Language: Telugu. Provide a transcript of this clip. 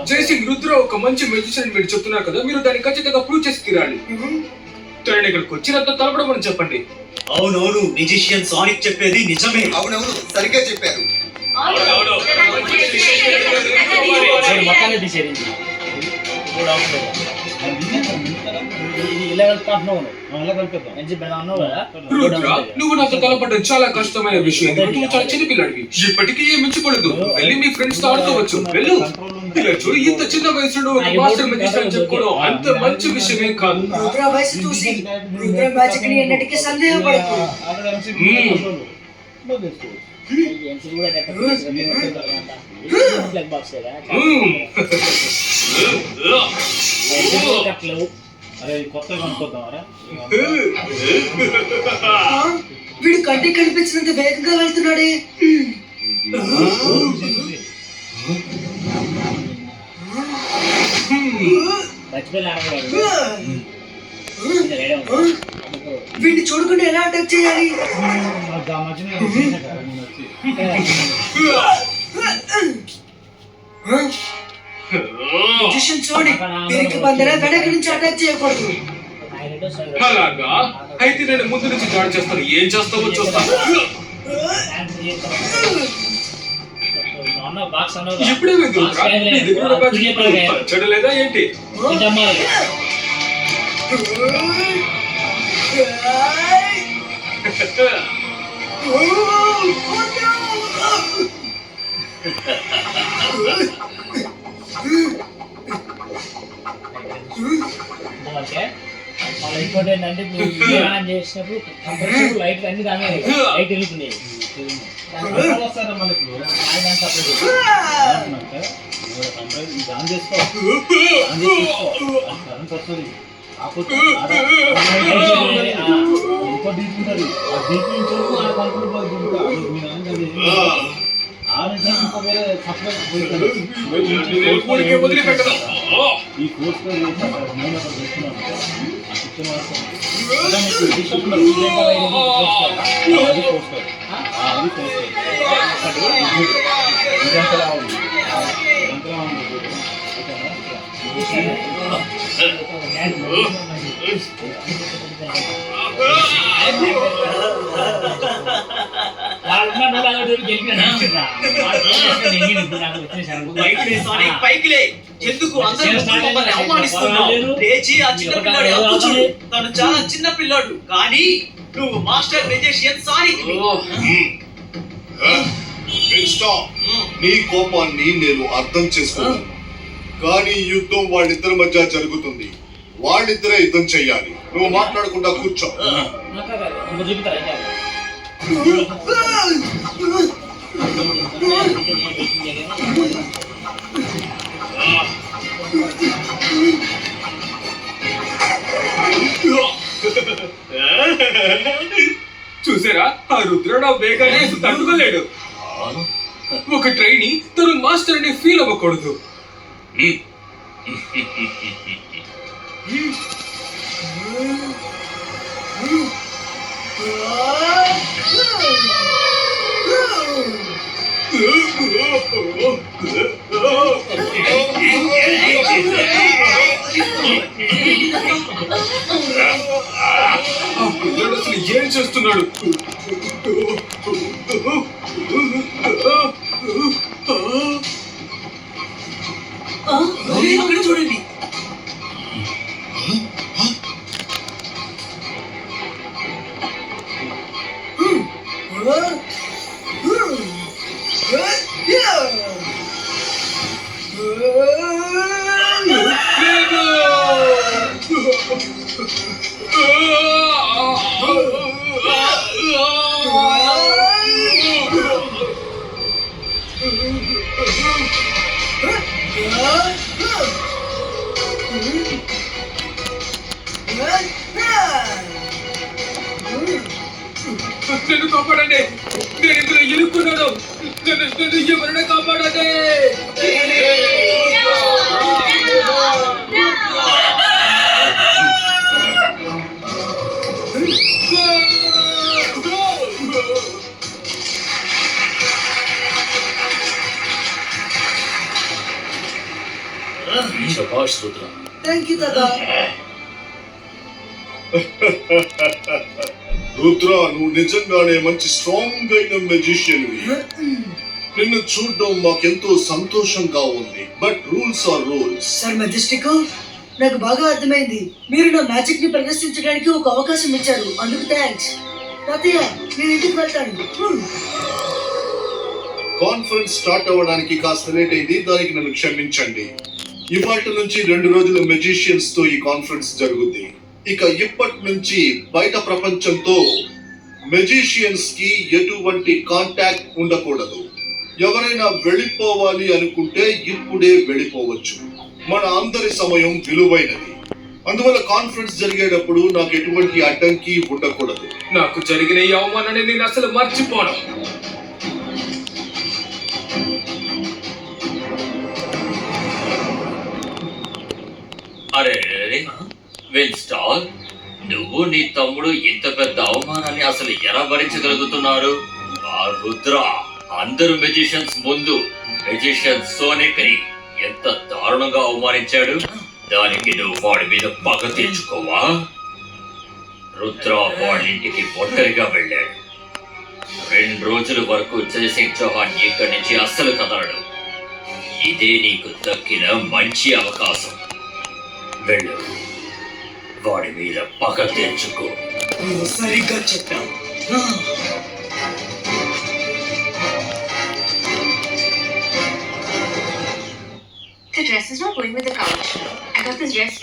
జైసింగ్ రుద్ర ఒక మంచి మెజిషియన్ మీరు చెప్తున్నారు కదా, మీరు దాన్ని ఖచ్చితంగా ప్రూవ్ చేసి తీరాలి. తనని ఇక్కడికి వచ్చినంత తలపడమని చెప్పండి. అవునవును, మెజిషియన్ సానిక్ చెప్పేది నిజమే. అవునవును, సరిగ్గా చెప్పారు. మొత్తాన్ని తీసేది నువ్వు నాతో తలపడడం చాలా కష్టమైన విషయం. నువ్వు చాలా చిన్న పిల్లాడివి, ఇప్పటికీ ఏం మించకూడదు. వెళ్ళి మీ ఫ్రెండ్స్ తో ఆడుకోవచ్చు. వెళ్ళు. ఇలా చూడు, ఇంత చిన్న వయసులో ఒక మాస్టర్ మెజిషియన్ చెప్పుకోవడం అంత మంచి విషయమే కాదు. రుద్ర వయసు చూసి రుద్ర మ్యాజిక్ ని ఎన్నటికీ సందేహపడకు. వీడు కంటికి కనిపించినంత వేగంగా వెళ్తున్నాడే. వీడిని చూడకుండా ఎలా అటాక్ చేయాలి? చూడండి, వీరికి బందరా వెనక నుంచి అటాక్ చేయకూడదు. అలాగా అయితే నేను ముందు నుంచి దాడి చేస్తాను. ఏం చేస్తావో చూస్తాను. చెడలేదా ఏంటి? ఇంకోటి ఏంటంటే చేసినప్పుడు కంప్రెసర్ లైట్ అన్ని దాని లైట్ వెళ్తున్నాయి. ఎందుకు అవమానిస్తున్నావు? లేచి ఆ చిన్న పిల్లాడు హక్కు చూడు. తను చాలా చిన్న పిల్లాడు, కానీ నువ్వు మాస్టర్ మెజిషియన్ సానిక్. నీ కోపాన్ని నేను అర్థం చేసుకోను, కానీ యుద్ధం వాళ్ళిద్దరి మధ్య జరుగుతుంది. వాళ్ళిద్దరే యుద్ధం చెయ్యాలి. నువ్వు మాట్లాడకుండా కూర్చో. చూసారా, ఆ రుద్రుడు వేగాన్ని తట్టుకోలేడు. ఒక ట్రైనీ తను మాస్టర్ అని ఫీల్ అవ్వకూడదు. అసలు ఏం చేస్తున్నాడు? అక్కడ చూడండి. నన్ను కాపాడండి, నేను ఇందులో ఇరుక్కున్నాను. నన్ను ఎవరైనా కాపాడండి. శభాష్ రుద్ర. థ్యాంక్ యూ తాత. రుద్ర, నువ్వు నిజంగానే మంచి స్ట్రాంగ్ అయిన మెజిషియన్. నిన్ను చూడడం మాకెంతో సంతోషంగా ఉంది. But rules are rules. Sir Majestic, నాకు బాగా అర్థమైంది. మీరు నా మ్యాజిక్ ని ప్రదర్శించడానికి ఒక అవకాశం ఇచ్చారు, అందుకు థ్యాంక్స్. తాతయ్య, నేను ఇంటికి వెళ్తాను. కాన్ఫరెన్స్ స్టార్ట్ అవ్వడానికి కాస్త లేట్ అయింది, దానికి నన్ను క్షమించండి. ఇవాటి నుంచి 2 రోజులు మెజిషియన్స్ తో ఈ కాన్ఫరెన్స్ జరుగుద్ది. ఇక ఇప్పటి నుంచి బయట ప్రపంచంతో మెజిషియన్స్ కి ఎటువంటి కాంటాక్ట్ ఉండకూడదు. ఎవరైనా వెళ్ళిపోవాలి అనుకుంటే ఇప్పుడే వెళ్ళిపోవచ్చు. మన అందరి సమయం విలువైనది. అందువల్ల కాన్ఫరెన్స్ జరిగేటప్పుడు నాకు ఎటువంటి అడ్డంకి ఉండకూడదు. నాకు జరిగిన ఈ అవమానాన్ని నేను అసలు మర్చిపోను. అరే విన్స్టాల్, నువ్వు నీ తమ్ముడు ఇంత పెద్ద అవమానాన్ని అసలు ఎలా భరించగలుగుతున్నారు? ఆ రుద్ర అందరు మెజిషియన్స్ ముందు మెజిషియన్ సోనిక్ ని ఎంత దారుణంగా అవమానించాడు. దానికి నువ్వు వాడి మీద పగ తెచ్చుకోవా? రుద్ర వాళ్ళింటికి ఒంటరిగా వెళ్ళాడు. 2 రోజుల వరకు జయసింగ్ చౌహాన్ ఇక్కడి నుంచి అస్సలు కదలడు. ఇదే నీకు దక్కిన మంచి అవకాశం. వెళ్ళు, వాడి మీద పగ తెచ్చుకో. నువ్వు సరిగ్గా చెప్పావు. The dress is not going with the couch. I got this dress